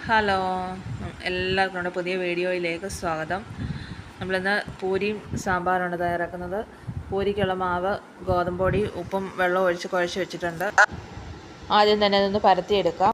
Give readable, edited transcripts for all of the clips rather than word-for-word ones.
Hello, എല്ലാവർക്കും നമ്മുടെ പുതിയ വീഡിയോയിലേക്ക് സ്വാഗതം. നമ്മളിന്ന് പൂരിയും സാമ്പാറാണ് തയ്യാറാക്കുന്നത്. പൂരിക്കുള്ള മാവ് ഗോതമ്പൊടി ഉപ്പും വെള്ളവും ഒഴിച്ച് കുഴച്ച് വെച്ചിട്ടുണ്ട്. ആദ്യം തന്നെ അതൊന്ന് പരത്തിയെടുക്കാം.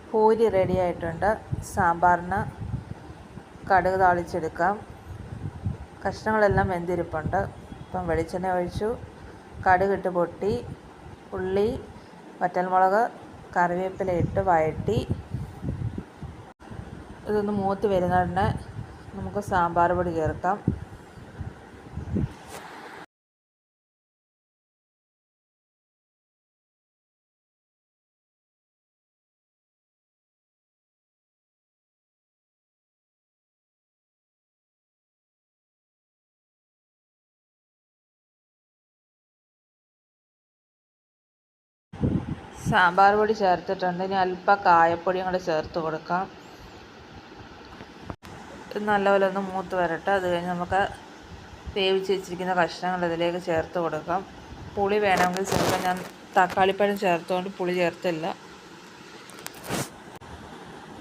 പൂരി റെഡി ആയിട്ടുണ്ട്. സാമ്പാറിന് കടുക് താളിച്ചെടുക്കാം. കഷ്ണങ്ങളെല്ലാം വെന്തിരിപ്പുണ്ട്. ഇപ്പം വെളിച്ചെണ്ണ ഒഴിച്ചു, കടുകിട്ട് പൊട്ടി, ഉള്ളി, വറ്റൽമുളക്, കറിവേപ്പില ഇട്ട് വഴറ്റി ഇതൊന്ന് മൂത്ത് വരുന്നതിന് നമുക്ക് സാമ്പാർ പൊടി ചേർക്കാം. സാമ്പാർ പൊടി ചേർത്തിട്ടുണ്ട്. ഇനി അല്പം കായപ്പൊടിയും കൂടെ ചേർത്ത് കൊടുക്കാം. ഇത് നല്ലപോലെ ഒന്ന് മൂത്ത് വരട്ടെ. അത് കഴിഞ്ഞ് നമുക്ക് വേവിച്ച് വെച്ചിരിക്കുന്ന കഷ്ണങ്ങൾ ഇതിലേക്ക് ചേർത്ത് കൊടുക്കാം. പുളി വേണമെങ്കിൽ ചേർക്കാം. ഞാൻ തക്കാളിപ്പഴം ചേർത്തുകൊണ്ട് പുളി ചേർത്തില്ല.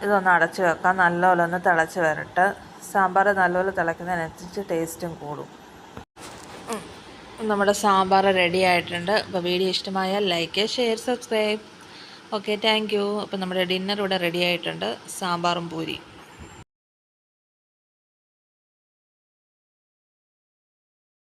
ഇതൊന്ന് അടച്ച് വെക്കാം. നല്ലപോലെ ഒന്ന് തിളച്ച് വരട്ടെ. സാമ്പാർ നല്ലപോലെ തിളയ്ക്കുന്നതിനനുസരിച്ച് ടേസ്റ്റും കൂടും. നമ്മുടെ സാമ്പാർ റെഡി ആയിട്ടുണ്ട്. അപ്പോൾ വീഡിയോ ഇഷ്ടമായാൽ like, share, subscribe. Okay, thank you. അപ്പോൾ നമ്മുടെ ഡിന്നർ ഇവിടെ റെഡി ആയിട്ടുണ്ട്. സാമ്പാറും പൂരി.